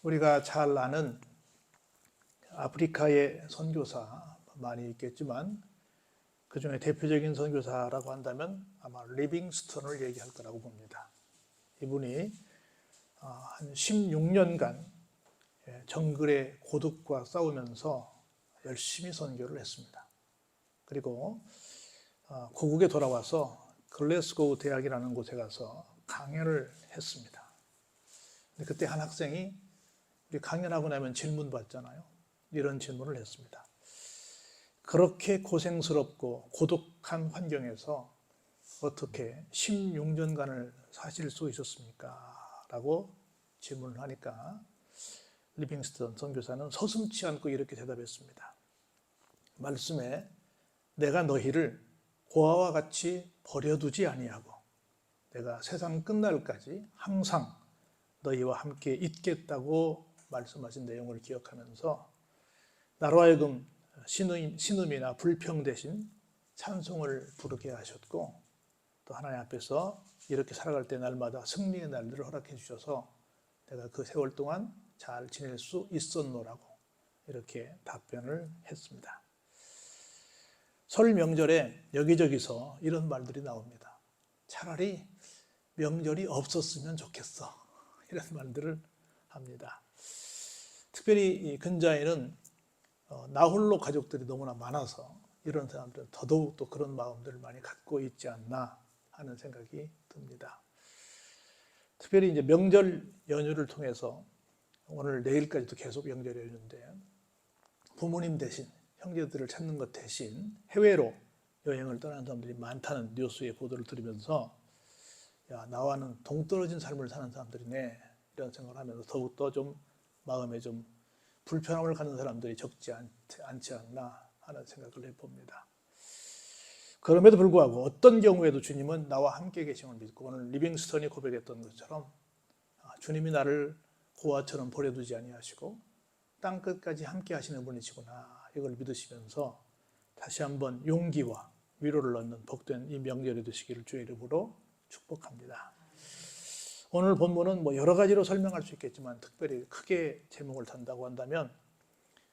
우리가 잘 아는 아프리카의 선교사 많이 있겠지만 그 중에 대표적인 선교사라고 한다면 아마 리빙스턴을 얘기할 거라고 봅니다. 이분이 한 16년간 정글의 고독과 싸우면서 열심히 선교를 했습니다. 그리고 고국에 돌아와서 글래스고우 대학이라는 곳에 가서 강연을 했습니다. 근데 그때 한 학생이 우리 강연하고 나면 질문 받잖아요. 이런 질문을 했습니다. 그렇게 고생스럽고 고독한 환경에서 어떻게 16년간을 사실 수 있었습니까? 라고 질문을 하니까 리빙스턴 선교사는 서슴지 않고 이렇게 대답했습니다. 말씀에 내가 너희를 고아와 같이 버려두지 아니하고 내가 세상 끝날까지 항상 너희와 함께 있겠다고 말씀하신 내용을 기억하면서 나로 하여금 신음이나 불평 대신 찬송을 부르게 하셨고 또 하나님 앞에서 이렇게 살아갈 때 날마다 승리의 날들을 허락해 주셔서 내가 그 세월 동안 잘 지낼 수 있었노라고 이렇게 답변을 했습니다. 설 명절에 여기저기서 이런 말들이 나옵니다. 차라리 명절이 없었으면 좋겠어. 이런 말들을 합니다. 특별히 이 근자에는 나홀로 가족들이 너무나 많아서 이런 사람들은 더더욱 또 그런 마음들을 많이 갖고 있지 않나 하는 생각이 듭니다. 특별히 이제 명절 연휴를 통해서 오늘 내일까지도 계속 명절 연휴인데 부모님 대신 형제들을 찾는 것 대신 해외로 여행을 떠나는 사람들이 많다는 뉴스의 보도를 들으면서 야, 나와는 동떨어진 삶을 사는 사람들이네 이런 생각을 하면서 더욱더 좀 마음에 좀 불편함을 갖는 사람들이 적지 않지 않나 하는 생각을 해봅니다. 그럼에도 불구하고 어떤 경우에도 주님은 나와 함께 계심을 믿고 오늘 리빙스턴이 고백했던 것처럼 주님이 나를 고아처럼 버려두지 아니하시고 땅끝까지 함께 하시는 분이시구나 이걸 믿으시면서 다시 한번 용기와 위로를 얻는 복된 이 명절이 되시기를 주의 이름으로 축복합니다. 오늘 본문은 여러 가지로 설명할 수 있겠지만 특별히 크게 제목을 단다고 한다면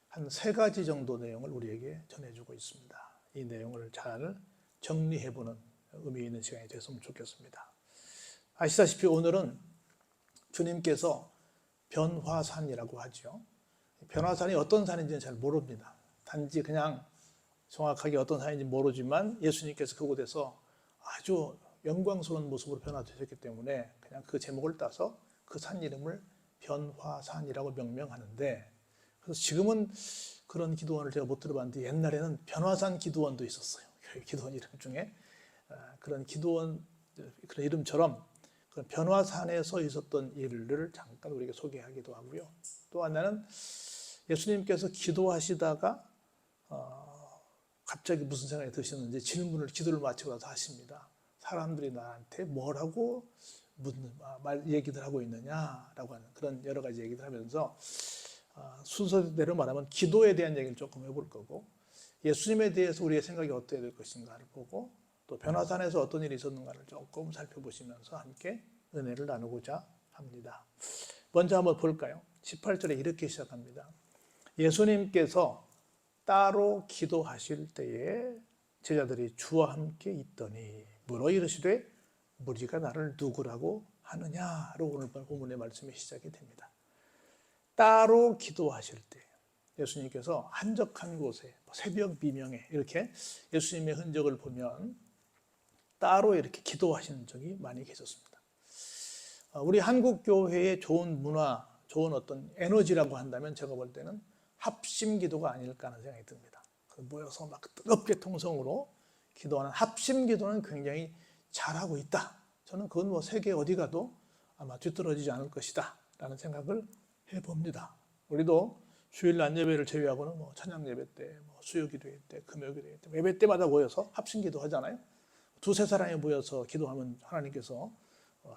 한 3가지 정도 내용을 우리에게 전해주고 있습니다. 이 내용을 잘 정리해보는 의미 있는 시간이 됐으면 좋겠습니다. 아시다시피 오늘은 주님께서 변화산이라고 하죠. 변화산이 어떤 산인지는 잘 모릅니다. 단지 그냥 정확하게 어떤 산인지 모르지만 예수님께서 그곳에서 아주 영광스러운 모습으로 변화되셨기 때문에 그냥 그 제목을 따서 그 산 이름을 변화산이라고 명명하는데 그래서 지금은 그런 기도원을 제가 못 들어봤는데 옛날에는 변화산 기도원도 있었어요. 기도원 이름 중에 그런 기도원 그런 이름처럼 그런 변화산에서 있었던 일을 잠깐 우리에게 소개하기도 하고요. 또 하나는 예수님께서 기도하시다가 갑자기 무슨 생각이 드셨는지 질문을 기도를 마치고 나서 하십니다. 사람들이 나한테 뭐라고 얘기들 하고 있느냐라고 하는 그런 여러 가지 얘기를 하면서 순서대로 말하면 기도에 대한 얘기를 조금 해볼 거고 예수님에 대해서 우리의 생각이 어떻게 될 것인가를 보고 또 변화산에서 어떤 일이 있었는가를 조금 살펴보시면서 함께 은혜를 나누고자 합니다. 먼저 한번 볼까요? 18절에 이렇게 시작합니다. 예수님께서 따로 기도하실 때에 제자들이 주와 함께 있더니 물어 이르시되 무리가 나를 누구라고 하느냐로 오늘 본문의 말씀이 시작이 됩니다. 따로 기도하실 때 예수님께서 한적한 곳에 새벽 미명에 이렇게 예수님의 흔적을 보면 따로 이렇게 기도하시는 적이 많이 계셨습니다. 우리 한국 교회의 좋은 문화, 좋은 어떤 에너지라고 한다면 제가 볼 때는 합심 기도가 아닐까 하는 생각이 듭니다. 모여서 막 뜨겁게 통성으로 기도하는 합심 기도는 굉장히 잘하고 있다. 저는 그건 세계 어디 가도 아마 뒤떨어지지 않을 것이다 라는 생각을 해봅니다. 우리도 주일 낮 예배를 제외하고는 찬양 예배 때, 수요 기도회 때, 금요 기도회 때, 예배 때마다 모여서 합심 기도 하잖아요. 2-3 사람이 모여서 기도하면 하나님께서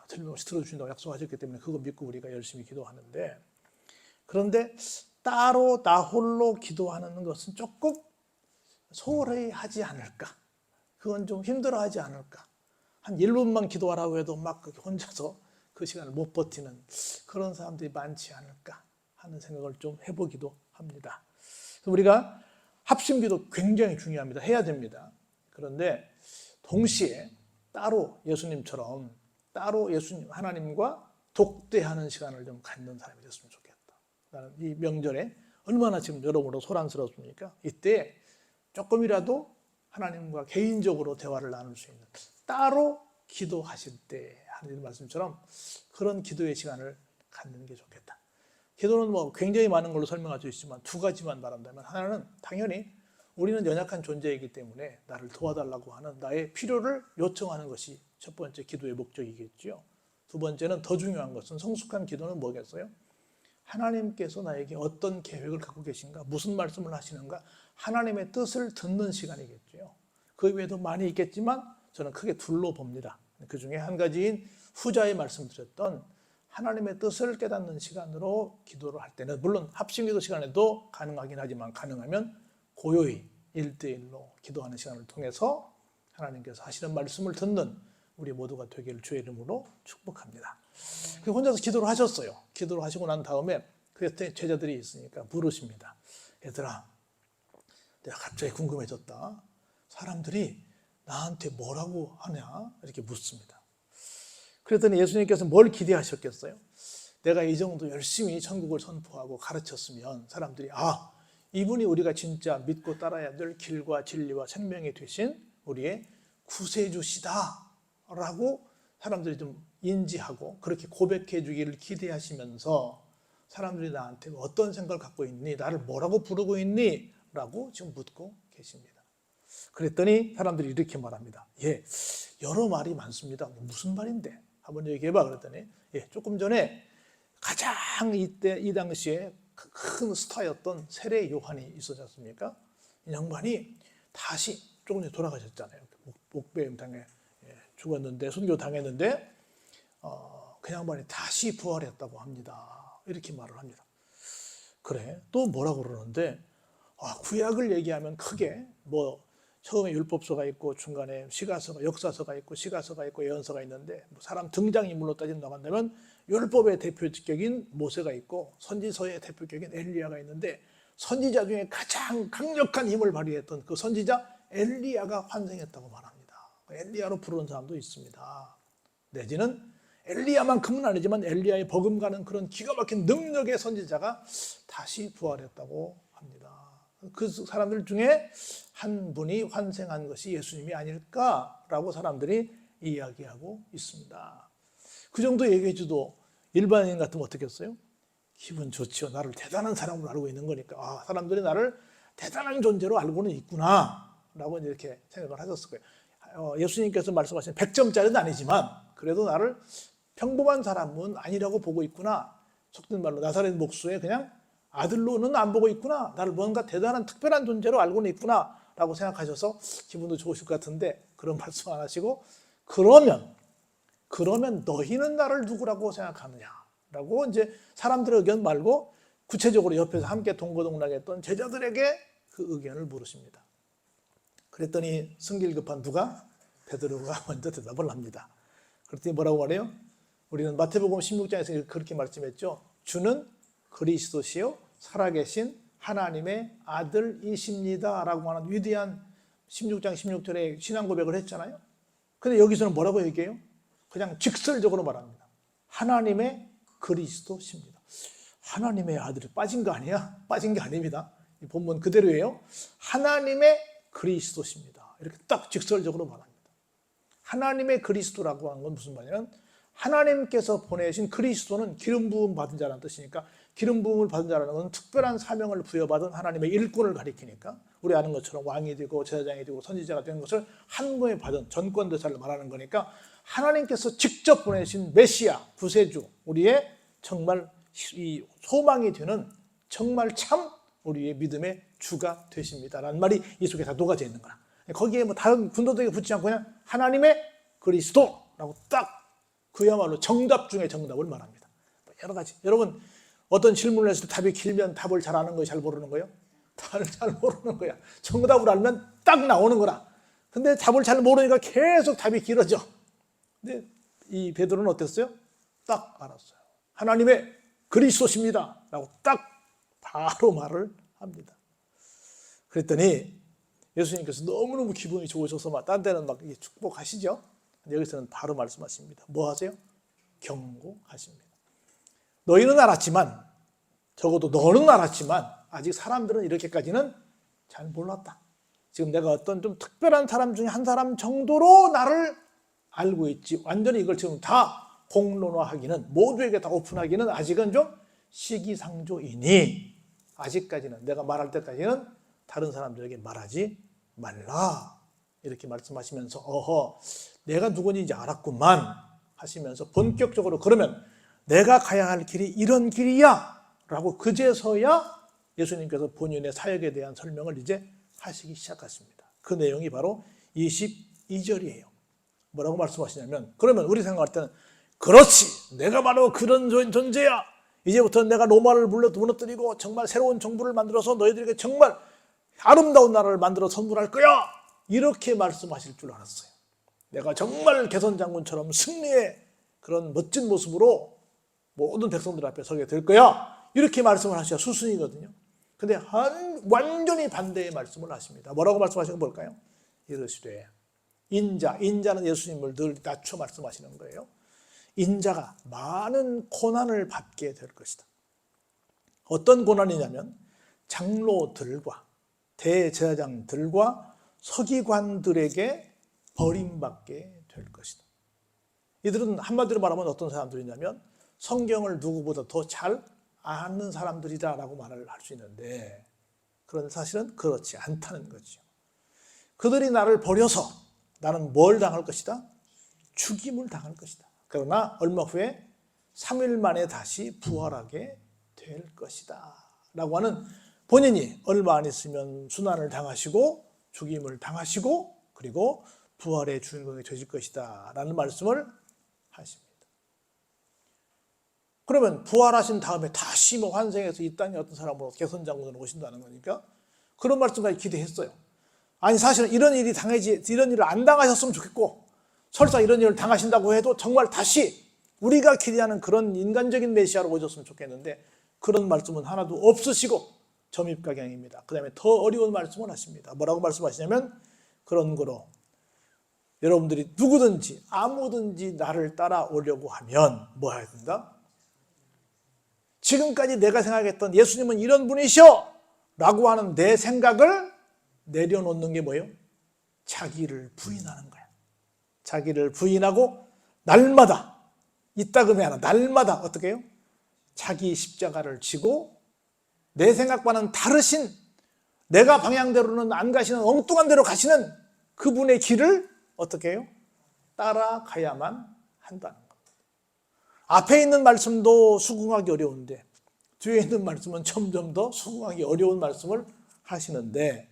틀림없이 들어주신다고 약속하셨기 때문에 그거 믿고 우리가 열심히 기도하는데 그런데 따로 나 홀로 기도하는 것은 조금 소홀히 하지 않을까? 그건 좀 힘들어하지 않을까? 한 1분만 기도하라고 해도 막 혼자서 그 시간을 못 버티는 그런 사람들이 많지 않을까 하는 생각을 좀 해보기도 합니다. 그래서 우리가 합심기도 굉장히 중요합니다. 해야 됩니다. 그런데 동시에 따로 예수님처럼 따로 예수님 하나님과 독대하는 시간을 좀 갖는 사람이 됐으면 좋겠다. 나는 이 명절에 얼마나 지금 여러모로 소란스럽습니까? 이때 조금이라도 하나님과 개인적으로 대화를 나눌 수 있는, 따로 기도하실 때 하는 말씀처럼 그런 기도의 시간을 갖는 게 좋겠다. 기도는 뭐 굉장히 많은 걸로 설명할 수 있지만 두 가지만 말한다면, 하나는 당연히 우리는 연약한 존재이기 때문에 나를 도와달라고 하는 나의 필요를 요청하는 것이 첫 번째 기도의 목적이겠죠. 두 번째는, 더 중요한 것은, 성숙한 기도는 뭐겠어요? 하나님께서 나에게 어떤 계획을 갖고 계신가, 무슨 말씀을 하시는가, 하나님의 뜻을 듣는 시간이겠죠. 그 외에도 많이 있겠지만 저는 크게 둘로 봅니다. 그 중에 한 가지인 후자에 말씀드렸던 하나님의 뜻을 깨닫는 시간으로 기도를 할 때는, 물론 합심기도 시간에도 가능하긴 하지만, 가능하면 고요히 1대1로 기도하는 시간을 통해서 하나님께서 하시는 말씀을 듣는 우리 모두가 되기를 주의 이름으로 축복합니다. 혼자서 기도를 하셨어요. 기도를 하시고 난 다음에 그 제자들이 있으니까 물으십니다. 얘들아, 내가 갑자기 궁금해졌다. 사람들이 나한테 뭐라고 하냐? 이렇게 묻습니다. 그랬더니 예수님께서 뭘 기대하셨겠어요? 내가 이 정도 열심히 천국을 선포하고 가르쳤으면 사람들이, 아, 이분이 우리가 진짜 믿고 따라야 될 길과 진리와 생명이 되신 우리의 구세주시다 라고 사람들이 좀 인지하고 그렇게 고백해 주기를 기대하시면서, 사람들이 나한테 어떤 생각을 갖고 있니? 나를 뭐라고 부르고 있니? 라고 지금 묻고 계십니다. 그랬더니 사람들이 이렇게 말합니다. 예, 여러 말이 많습니다. 무슨 말인데? 한번 얘기해봐. 그랬더니, 예, 조금 전에 가장 이 당시에 큰 스타였던 세례 요한이 있었지 않습니까? 이 양반이 다시 조금 전에 돌아가셨잖아요. 목배임 당해 죽었는데, 순교 당했는데, 그 양반이 다시 부활했다고 합니다. 이렇게 말을 합니다. 그래, 또 뭐라고 그러는데, 구약을 얘기하면 크게 뭐 처음에 율법서가 있고 중간에 시가서가, 역사서가 있고 시가서가 있고 예언서가 있는데, 사람 등장인물로 따진다고 한다면 율법의 대표격인 모세가 있고 선지서의 대표격인 엘리야가 있는데, 선지자 중에 가장 강력한 힘을 발휘했던 그 선지자 엘리야가 환생했다고 말합니다. 엘리야로 부르는 사람도 있습니다. 내지는 엘리야만큼은 아니지만 엘리야의 버금가는 그런 기가 막힌 능력의 선지자가 다시 부활했다고 합니다. 그 사람들 중에 한 분이 환생한 것이 예수님이 아닐까라고 사람들이 이야기하고 있습니다. 그 정도 얘기해줘도 일반인 같으면 어떻겠어요? 기분 좋죠. 나를 대단한 사람으로 알고 있는 거니까, 사람들이 나를 대단한 존재로 알고는 있구나 라고 이렇게 생각을 하셨을 거예요. 예수님께서 말씀하신 100점짜리는 아니지만 그래도 나를 평범한 사람은 아니라고 보고 있구나, 속된 말로 나사렛 목수의 그냥 아들로는 안 보고 있구나, 나를 뭔가 대단한 특별한 존재로 알고는 있구나 라고 생각하셔서 기분도 좋으실 것 같은데, 그런 말씀 안 하시고, 그러면 너희는 나를 누구라고 생각하느냐 라고 이제 사람들의 의견 말고 구체적으로 옆에서 함께 동고동락했던 제자들에게 그 의견을 물으십니다. 그랬더니 성질급한 누가? 베드로가 먼저 대답을 합니다. 그랬더니 뭐라고 말해요? 우리는 마태복음 16장에서 그렇게 말씀했죠. 주는 그리스도시요 살아계신 하나님의 아들이십니다 라고 하는 위대한 16장 16절에 신앙 고백을 했잖아요. 근데 여기서는 뭐라고 얘기해요? 그냥 직설적으로 말합니다. 하나님의 그리스도십니다. 하나님의 아들이 빠진 거 아니야? 빠진 게 아닙니다. 이 본문 그대로예요. 하나님의 그리스도십니다. 이렇게 딱 직설적으로 말합니다. 하나님의 그리스도라고 하는 건 무슨 말이냐면, 하나님께서 보내신 그리스도는 기름 부음 받은 자라는 뜻이니까, 기름 부음을 받은 자라는 건 특별한 사명을 부여받은 하나님의 일꾼을 가리키니까, 우리 아는 것처럼 왕이 되고 제사장이 되고 선지자가 된 것을 한 번에 받은 전권대사를 말하는 거니까, 하나님께서 직접 보내신 메시아, 구세주, 우리의 정말 이 소망이 되는 정말 참 우리의 믿음의 주가 되십니다라는 말이 이 속에 다 녹아져 있는 거야. 거기에 뭐 다른 군더더기 붙지 않고 그냥 하나님의 그리스도라고 딱 그야말로 정답 중에 정답을 말합니다. 여러 가지. 여러분, 어떤 질문을 했을 때 답이 길면 답을 잘 아는 거예요? 잘 모르는 거예요? 답을 잘 모르는 거야. 정답을 알면 딱 나오는 거라. 근데 답을 잘 모르니까 계속 답이 길어져. 근데 이 베드로는 어땠어요? 딱 알았어요. 하나님의 그리스도십니다 라고 딱 바로 말을 합니다. 그랬더니 예수님께서 너무너무 기분이 좋으셔서 막 딴 데는 막 축복하시죠. 여기서는 바로 말씀하십니다. 뭐 하세요? 경고하십니다. 너희는 알았지만, 적어도 너는 알았지만 아직 사람들은 이렇게까지는 잘 몰랐다. 지금 내가 어떤 좀 특별한 사람 중에 한 사람 정도로 나를 알고 있지, 완전히 이걸 지금 다 공론화하기는, 모두에게 다 오픈하기는 아직은 좀 시기상조이니 아직까지는, 내가 말할 때까지는 다른 사람들에게 말하지 말라, 이렇게 말씀하시면서 어허, 내가 누구인지 이제 알았구만 하시면서 본격적으로, 그러면 내가 가야 할 길이 이런 길이야 라고 그제서야 예수님께서 본인의 사역에 대한 설명을 이제 하시기 시작하십니다. 그 내용이 바로 22절이에요. 뭐라고 말씀하시냐면, 그러면 우리 생각할 때는 그렇지, 내가 바로 그런 존재야, 이제부터 내가 로마를 무너뜨리고 정말 새로운 정부를 만들어서 너희들에게 정말 아름다운 나라를 만들어 선물할 거야, 이렇게 말씀하실 줄 알았어요. 내가 정말 개선장군처럼 승리의 그런 멋진 모습으로 모든 백성들 앞에 서게 될 거야, 이렇게 말씀을 하셔야 수순이거든요. 근데 완전히 반대의 말씀을 하십니다. 뭐라고 말씀하시는 거 볼까요? 이르시되 인자는 예수님을 늘 낮춰 말씀하시는 거예요. 인자가 많은 고난을 받게 될 것이다. 어떤 고난이냐면 장로들과 대제사장들과 서기관들에게 버림받게 될 것이다. 이들은 한마디로 말하면 어떤 사람들이냐면 성경을 누구보다 더 잘 아는 사람들이다라고 말을 할 수 있는데, 그런데 사실은 그렇지 않다는 거죠. 그들이 나를 버려서 나는 뭘 당할 것이다? 죽임을 당할 것이다. 그러나 얼마 후에 3일 만에 다시 부활하게 될 것이다 라고 하는, 본인이 얼마 안 있으면 순환을 당하시고 죽임을 당하시고 그리고 부활의 주인공이 되실 것이다 라는 말씀을 하십니다. 그러면 부활하신 다음에 다시 환생해서 이 땅에 어떤 사람으로 개선장군으로 오신다는 거니까 그런 말씀까지 기대했어요. 아니 사실은 이런 일을 안 당하셨으면 좋겠고, 설사 이런 일을 당하신다고 해도 정말 다시 우리가 기대하는 그런 인간적인 메시아로 오셨으면 좋겠는데 그런 말씀은 하나도 없으시고 점입가경입니다. 그 다음에 더 어려운 말씀을 하십니다. 뭐라고 말씀하시냐면, 그런 거로 여러분들이 누구든지 아무든지 나를 따라오려고 하면 뭐 해야 된다? 지금까지 내가 생각했던 예수님은 이런 분이셔 라고 하는 내 생각을 내려놓는 게 뭐예요? 자기를 부인하는 거야. 자기를 부인하고 날마다, 이따금이 아니라 날마다 어떻게 해요? 자기 십자가를 지고 내 생각과는 다르신, 내가 방향대로는 안 가시는 엉뚱한 데로 가시는 그분의 길을 어떻게 해요? 따라가야만 한다는 겁니다. 앞에 있는 말씀도 수긍하기 어려운데 뒤에 있는 말씀은 점점 더 수긍하기 어려운 말씀을 하시는데,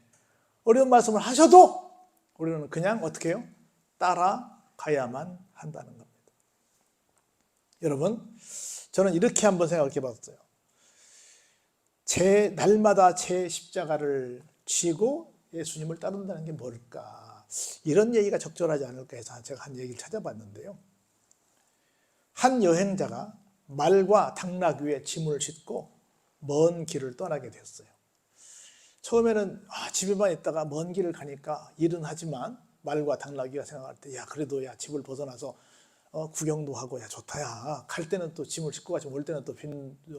어려운 말씀을 하셔도 우리는 그냥 어떻게 해요? 따라가야만 한다는 겁니다. 여러분, 저는 이렇게 한번 생각해 봤어요. 날마다 제 십자가를 지고 예수님을 따른다는 게 뭘까? 이런 얘기가 적절하지 않을까 해서 제가 한 얘기를 찾아봤는데요. 한 여행자가 말과 당나귀 위에 짐을 싣고 먼 길을 떠나게 됐어요. 처음에는 집에만 있다가 먼 길을 가니까 일은 하지만 말과 당나귀가 생각할 때 그래도 집을 벗어나서 구경도 하고 좋다, 갈 때는 또 짐을 싣고 가지, 올 때는 또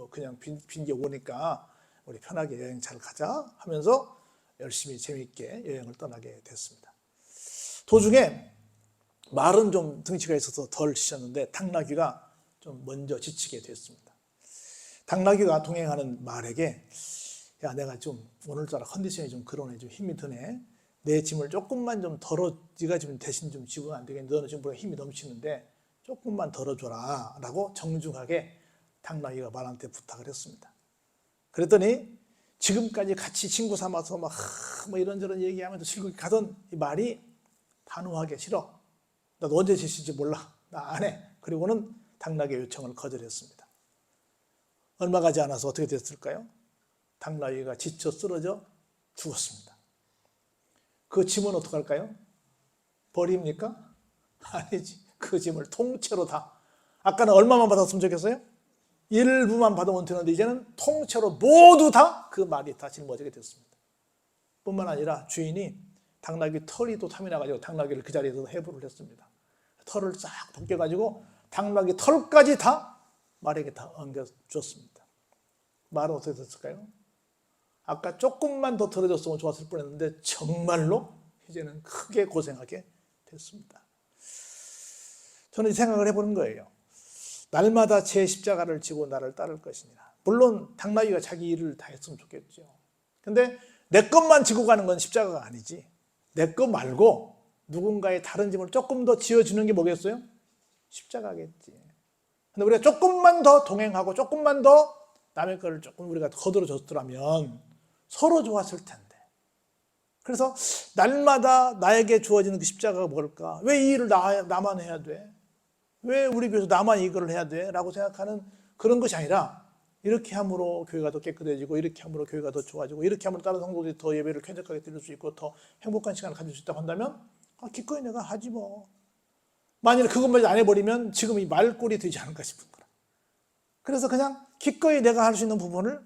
그냥 빈게 오니까 우리 편하게 여행 잘 가자 하면서 열심히 재미있게 여행을 떠나게 됐습니다. 도중에 말은 좀 등치가 있어서 덜 지쳤는데 당나귀가 좀 먼저 지치게 됐습니다. 당나귀가 동행하는 말에게 내가 좀 오늘따라 컨디션이 좀 그러네, 좀 힘이 드네, 내 짐을 조금만 좀 네가 지금 대신 좀 지우면 안 되겠니, 너는 지금 힘이 넘치는데 조금만 덜어줘라 라고 정중하게 당나귀가 말한테 부탁을 했습니다. 그랬더니 지금까지 같이 친구 삼아서 뭐 이런저런 얘기하면서 즐겁게 가던 이 말이 단호하게 싫어, 나도 언제 지실지 몰라, 나 안 해. 그리고는 당나귀의 요청을 거절했습니다. 얼마 가지 않아서 어떻게 됐을까요? 당나귀가 지쳐 쓰러져 죽었습니다. 그 짐은 어떡할까요? 버립니까? 아니지. 그 짐을 통째로 다, 아까는 얼마만 받았으면 좋겠어요? 일부만 받으면 되는데 이제는 통째로 모두 다 그 말이 다 짊어지게 됐습니다. 뿐만 아니라 주인이 당나귀 털이 또 탐이 나가지고 당나귀를 그 자리에서 해부를 했습니다. 털을 싹 벗겨가지고 당나귀 털까지 다 말에게 다 엉겨줬습니다. 말은 어떻게 됐을까요? 아까 조금만 더 들어줬으면 좋았을 뻔했는데 정말로 이제는 크게 고생하게 됐습니다. 저는 이 생각을 해보는 거예요. 날마다 제 십자가를 지고 나를 따를 것이니라. 물론 당나귀가 자기 일을 다 했으면 좋겠죠. 근데 내 것만 지고 가는 건 십자가가 아니지. 내 것 말고 누군가의 다른 짐을 조금 더 지어주는 게 뭐겠어요? 십자가겠지. 근데 우리가 조금만 더 동행하고 조금만 더 남의 거를 조금 우리가 거들어 줬더라면 서로 좋았을 텐데. 그래서 날마다 나에게 주어지는 그 십자가가 뭘까? 왜 이 일을 나만 해야 돼? 왜 우리 교회에서 나만 이걸 해야 돼? 라고 생각하는 그런 것이 아니라 이렇게 함으로 교회가 더 깨끗해지고 이렇게 함으로 교회가 더 좋아지고 이렇게 함으로 다른 성도들이 더 예배를 쾌적하게 드릴 수 있고 더 행복한 시간을 가질 수 있다고 한다면 기꺼이 내가 하지 뭐. 만일 그것만 안 해버리면 지금 이 말꼴이 되지 않을까 싶은 거라. 그래서 그냥 기꺼이 내가 할 수 있는 부분을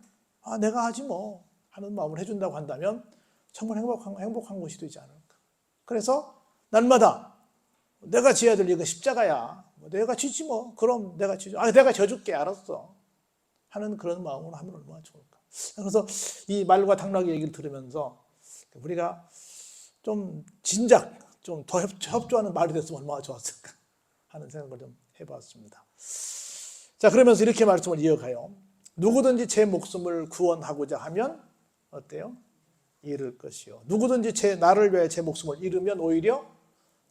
내가 하지 뭐 하는 마음을 해준다고 한다면 정말 행복한 것이 되지 않을까. 그래서 날마다 내가 지어야 될 이거 십자가야. 내가 지지 뭐. 그럼 내가 지죠. 내가 져줄게. 알았어. 하는 그런 마음으로 하면 얼마나 좋을까. 그래서 이 말과 당나귀 얘기를 들으면서 우리가 좀 진작 좀 더 협조하는 말이 됐으면 얼마나 좋았을까 하는 생각을 좀 해봤습니다. 자, 그러면서 이렇게 말씀을 이어가요. 누구든지 제 목숨을 구원하고자 하면 어때요? 잃을 것이요. 누구든지 나를 위해 제 목숨을 잃으면 오히려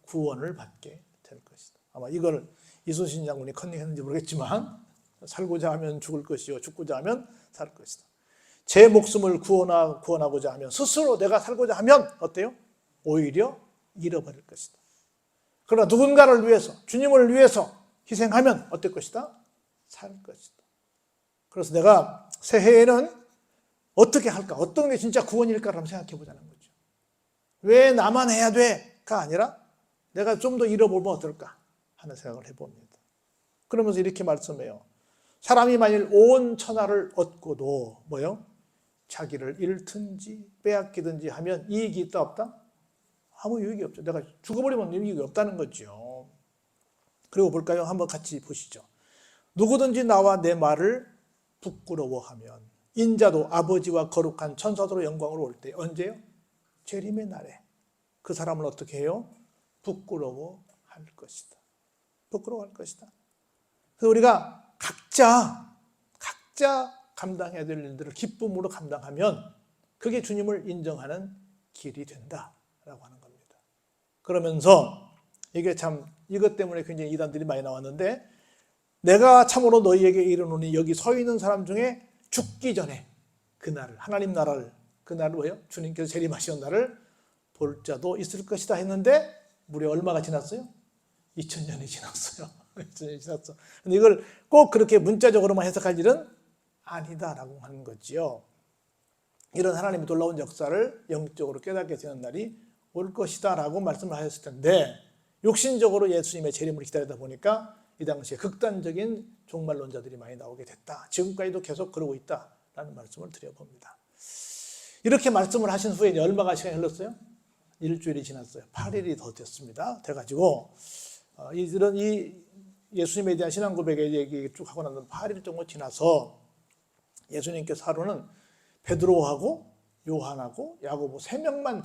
구원을 받게 될 것이다. 아마 이걸 이순신 장군이 컨닝했는지 모르겠지만 살고자 하면 죽을 것이요 죽고자 하면 살 것이다. 제 목숨을 구원하고자 하면 스스로 내가 살고자 하면 어때요? 오히려 잃어버릴 것이다. 그러나 누군가를 위해서 주님을 위해서 희생하면 어떨 것이다? 살 것이다. 그래서 내가 새해에는 어떻게 할까? 어떤 게 진짜 구원일까를 한번 생각해 보자는 거죠. 왜 나만 해야 돼?가 아니라 내가 좀 더 잃어보면 어떨까 하는 생각을 해봅니다. 그러면서 이렇게 말씀해요. 사람이 만일 온 천하를 얻고도 뭐요? 자기를 잃든지 빼앗기든지 하면 이익이 있다 없다? 아무 유익이 없죠. 내가 죽어버리면 유익이 없다는 거죠. 그리고 볼까요? 한번 같이 보시죠. 누구든지 나와 내 말을 부끄러워하면 인자도 아버지와 거룩한 천사들로 영광으로 올 때 언제요? 재림의 날에 그 사람을 어떻게 해요? 부끄러워할 것이다. 부끄러워할 것이다. 그래서 우리가 각자 감당해야 될 일들을 기쁨으로 감당하면 그게 주님을 인정하는 길이 된다라고 하는 겁니다. 그러면서 이게 참 이것 때문에 굉장히 이단들이 많이 나왔는데 내가 참으로 너희에게 이르노니 여기 서 있는 사람 중에 죽기 전에 그 날을 하나님 나라를 그 날을 왜요? 주님께서 재림하시는 날을 볼 자도 있을 것이다 했는데 무려 얼마가 지났어요? 2000년이 지났어요. 2000년이 지났어. 근데 이걸 꼭 그렇게 문자적으로만 해석할 일은 아니다라고 하는 거지요. 이런 하나님의 놀라운 역사를 영적으로 깨닫게 되는 날이 올 것이다라고 말씀을 하셨을 텐데 육신적으로 예수님의 재림을 기다리다 보니까 이 당시에 극단적인 종말론자들이 많이 나오게 됐다. 지금까지도 계속 그러고 있다라는 말씀을 드려봅니다. 이렇게 말씀을 하신 후에 얼마가 시간이 흘렀어요? 일주일이 지났어요. 8일이 더 됐습니다. 돼가지고 이런 이 예수님에 대한 신앙 고백의 얘기 쭉 하고 나면 8일 정도 지나서 예수님께서 하루는 베드로하고 요한하고 야고보 3명만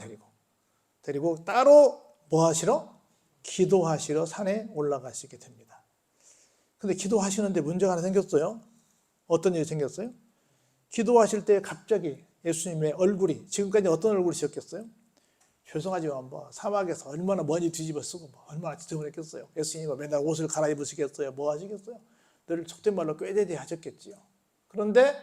데리고 따로 뭐 하시러? 기도하시러 산에 올라가시게 됩니다. 근데 기도하시는데 문제가 하나 생겼어요. 어떤 일이 생겼어요? 기도하실 때 갑자기 예수님의 얼굴이 지금까지 어떤 얼굴이셨겠어요? 죄송하지만 사막에서 얼마나 먼지 뒤집어 쓰고 얼마나 지저분했겠어요. 예수님이 맨날 옷을 갈아입으시겠어요? 뭐 하시겠어요? 늘 속된 말로 꾀대대 하셨겠지요. 그런데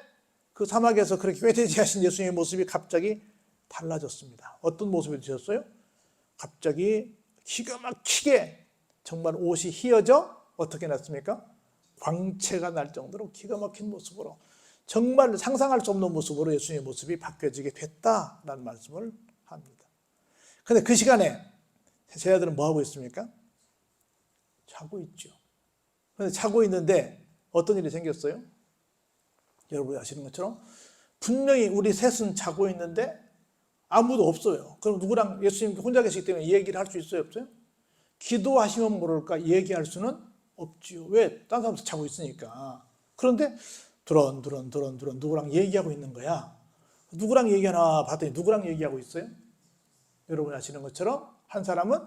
그 사막에서 그렇게 꾀대대 하신 예수님의 모습이 갑자기 달라졌습니다. 어떤 모습이 되셨어요? 갑자기 기가 막히게 정말 옷이 휘어져 어떻게 났습니까? 광채가 날 정도로 기가 막힌 모습으로 정말 상상할 수 없는 모습으로 예수님의 모습이 바뀌어지게 됐다라는 말씀을 합니다. 그런데 그 시간에 제 아들은 뭐 하고 있습니까? 자고 있죠. 그런데 자고 있는데 어떤 일이 생겼어요? 여러분이 아시는 것처럼 분명히 우리 셋은 자고 있는데 아무도 없어요. 그럼 누구랑 예수님 혼자 계시기 때문에 얘기를 할 수 있어요, 없어요? 기도하시면 모를까 얘기할 수는 없지요. 왜? 딴 사람도 자고 있으니까. 그런데 두런 누구랑 얘기하고 있는 거야. 누구랑 얘기하나 봤더니 누구랑 얘기하고 있어요? 여러분이 아시는 것처럼 한 사람은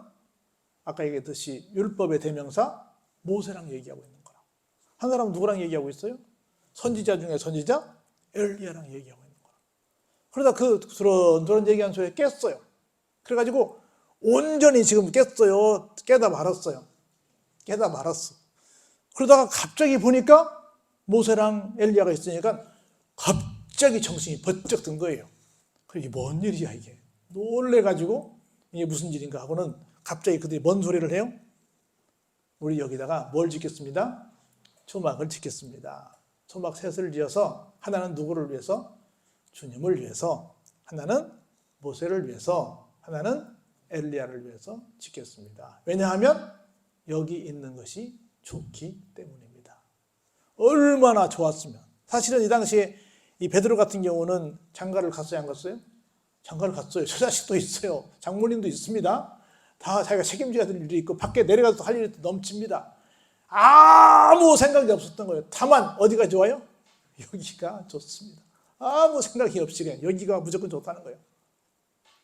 아까 얘기했듯이 율법의 대명사 모세랑 얘기하고 있는 거라. 한 사람은 누구랑 얘기하고 있어요? 선지자 중에 선지자 엘리야랑 얘기하고 있는 거라. 그러다 그 두런 얘기한 소리에 깼어요. 그래가지고 온전히 지금 깼어요. 깨다 말았어요. 그러다가 갑자기 보니까 모세랑 엘리야가 있으니까 갑자기 정신이 번쩍 든 거예요. 이게 뭔 일이야 이게. 놀래가지고 이게 무슨 일인가 하고는 갑자기 그들이 뭔 소리를 해요? 우리 여기다가 뭘 짓겠습니다? 초막을 짓겠습니다. 초막 셋을 지어서 하나는 누구를 위해서? 주님을 위해서, 하나는 모세를 위해서, 하나는 엘리야를 위해서 짓겠습니다. 왜냐하면 여기 있는 것이 좋기 때문입니다. 얼마나 좋았으면. 사실은 이 당시에 이 베드로 같은 경우는 장가를 갔어요, 안 갔어요? 장가를 갔어요. 처자식도 있어요. 장모님도 있습니다. 다 자기가 책임져야 될 일이 있고 밖에 내려가서 할 일이 넘칩니다. 아무 생각이 없었던 거예요. 다만 어디가 좋아요? 여기가 좋습니다. 아무 생각이 없이 그냥 여기가 무조건 좋다는 거예요.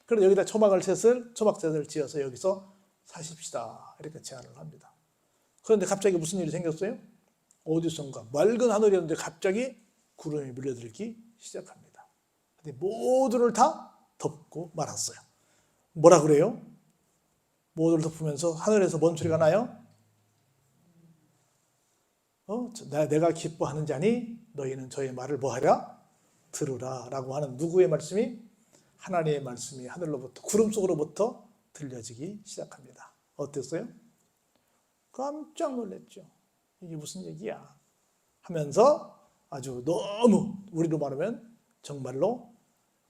그래서 여기다 초막셋을 지어서 여기서 사십시다. 이렇게 제안을 합니다. 그런데 갑자기 무슨 일이 생겼어요? 어디선가 맑은 하늘이었는데 갑자기 구름이 밀려들기 시작합니다. 근데 모두를 다 덮고 말았어요. 뭐라 그래요? 모두를 덮으면서 하늘에서 뭔 소리가 나요? 내가 기뻐하는 자니 너희는 저의 말을 뭐하라? 들으라 라고 하는 누구의 말씀이? 하나님의 말씀이 하늘로부터 구름 속으로부터 들려지기 시작합니다. 어땠어요? 깜짝 놀랐죠. 이게 무슨 얘기야? 하면서 아주 너무 우리로 말하면 정말로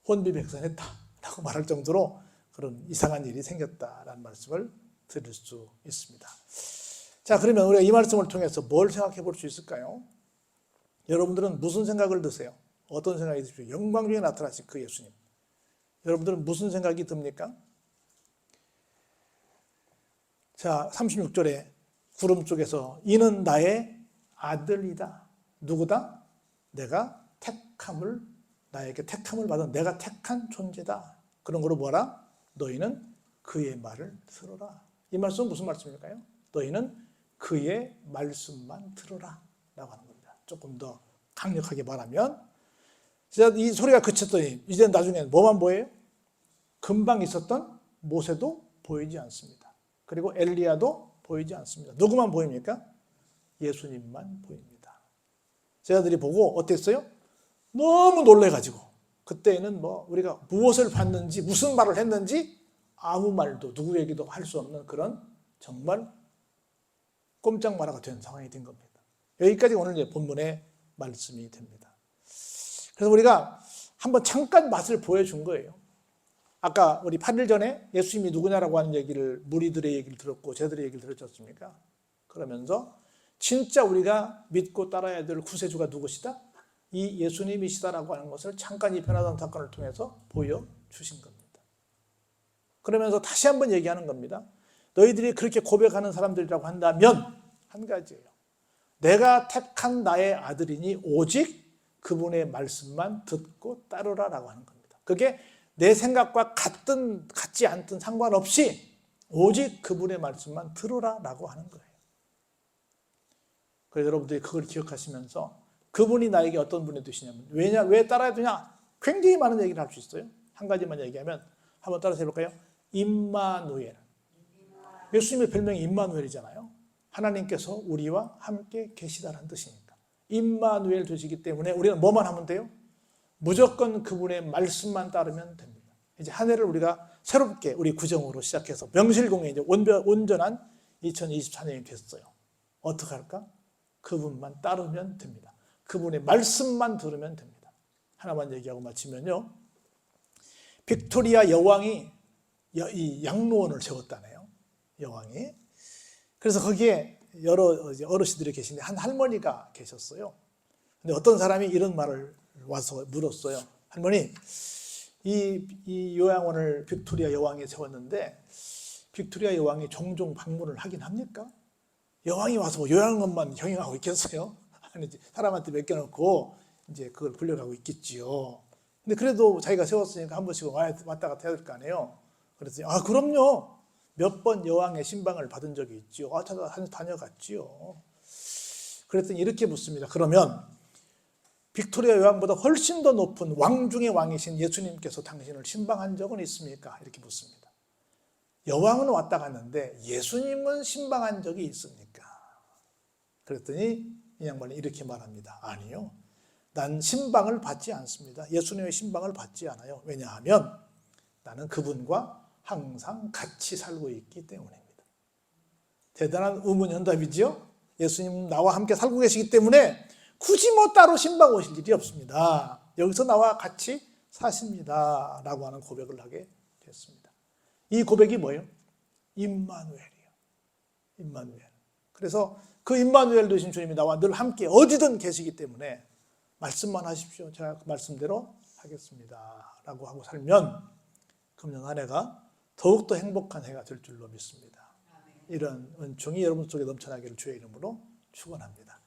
혼비백산했다 라고 말할 정도로 그런 이상한 일이 생겼다라는 말씀을 드릴 수 있습니다. 자, 그러면 우리가 이 말씀을 통해서 뭘 생각해 볼 수 있을까요? 여러분들은 무슨 생각을 드세요? 어떤 생각이 드십니까? 영광 중에 나타나신 그 예수님. 여러분들은 무슨 생각이 듭니까? 자, 36절에 구름 쪽에서 이는 나의 아들이다. 누구다? 내가 나에게 택함을 받은 내가 택한 존재다. 그런 거로 뭐라? 너희는 그의 말을 들어라. 이 말씀은 무슨 말씀일까요? 너희는 그의 말씀만 들어라 라고 하는 겁니다. 조금 더 강력하게 말하면 이 소리가 그쳤더니 이제 나중에는 뭐만 보여요? 금방 있었던 모세도 보이지 않습니다. 그리고 엘리야도 보이지 않습니다. 누구만 보입니까? 예수님만 보입니다. 제자들이 보고 어땠어요? 너무 놀래가지고 그때는 우리가 무엇을 봤는지 무슨 말을 했는지 아무 말도 누구에게도 할 수 없는 그런 정말 꼼짝마라가 된 상황이 된 겁니다. 여기까지 오늘 본문의 말씀이 됩니다. 그래서 우리가 한번 잠깐 맛을 보여준 거예요. 아까 우리 8일 전에 예수님이 누구냐라고 하는 얘기를 무리들의 얘기를 들었고 제들의 얘기를 들었지 않습니까? 그러면서 진짜 우리가 믿고 따라야 될 구세주가 누구시다? 이 예수님이시다라고 하는 것을 잠깐 이 변화산 사건을 통해서 보여주신 겁니다. 그러면서 다시 한번 얘기하는 겁니다. 너희들이 그렇게 고백하는 사람들이라고 한다면 한 가지예요. 내가 택한 나의 아들이니 오직 그분의 말씀만 듣고 따르라라고 하는 겁니다. 그게 내 생각과 같지 않든 상관없이 오직 그분의 말씀만 들으라라고 하는 거예요. 그래서 여러분들이 그걸 기억하시면서 그분이 나에게 어떤 분이 되시냐면 왜 따라야 되냐? 굉장히 많은 얘기를 할 수 있어요. 한 가지만 얘기하면 한번 따라서 해볼까요? 임마누엘. 예수님의 별명이 임마누엘이잖아요. 하나님께서 우리와 함께 계시다는 뜻이니까. 임마누엘 되시기 때문에 우리는 뭐만 하면 돼요? 무조건 그분의 말씀만 따르면 됩니다. 이제 한 해를 우리가 새롭게 우리 구정으로 시작해서 명실공히 이제 온전한 2024년이 됐어요. 어떻게 할까? 그분만 따르면 됩니다. 그분의 말씀만 들으면 됩니다. 하나만 얘기하고 마치면요. 빅토리아 여왕이 이 양로원을 세웠다네요. 여왕이. 그래서 거기에 여러 어르신들이 계신데 한 할머니가 계셨어요. 근데 어떤 사람이 이런 말을 와서 물었어요. 할머니, 이 요양원을 빅토리아 여왕이 세웠는데 빅토리아 여왕이 종종 방문을 하긴 합니까? 여왕이 와서 뭐 요양원만 경영하고 있겠어요? 아니지. 사람한테 맡겨놓고 이제 그걸 굴려가고 있겠지요. 근데 그래도 자기가 세웠으니까 한 번씩 왔다 갔다 해야 될 거 아니에요. 그랬더니 그럼요. 몇 번 여왕의 신방을 받은 적이 있지요. 다녀갔지요. 그랬더니 이렇게 묻습니다. 그러면 빅토리아 여왕보다 훨씬 더 높은 왕 중의 왕이신 예수님께서 당신을 신방한 적은 있습니까? 이렇게 묻습니다. 여왕은 왔다 갔는데 예수님은 신방한 적이 있습니까? 그랬더니 이 양반이 이렇게 말합니다. 아니요. 난 신방을 받지 않습니다. 예수님의 신방을 받지 않아요. 왜냐하면 나는 그분과 항상 같이 살고 있기 때문입니다. 대단한 의문현답이지요? 예수님 나와 함께 살고 계시기 때문에 굳이 뭐 따로 신방 오실 일이 없습니다. 여기서 나와 같이 사십니다. 라고 하는 고백을 하게 됐습니다. 이 고백이 뭐예요? 임마누엘이요. 임마누엘. 그래서 그 임마누엘 되신 주님이 나와 늘 함께 어디든 계시기 때문에 말씀만 하십시오. 제가 그 말씀대로 하겠습니다. 라고 하고 살면 금년 한 해가 더욱더 행복한 해가 될 줄로 믿습니다. 이런 은총이 여러분 속에 넘쳐나기를 주의 이름으로 축원합니다.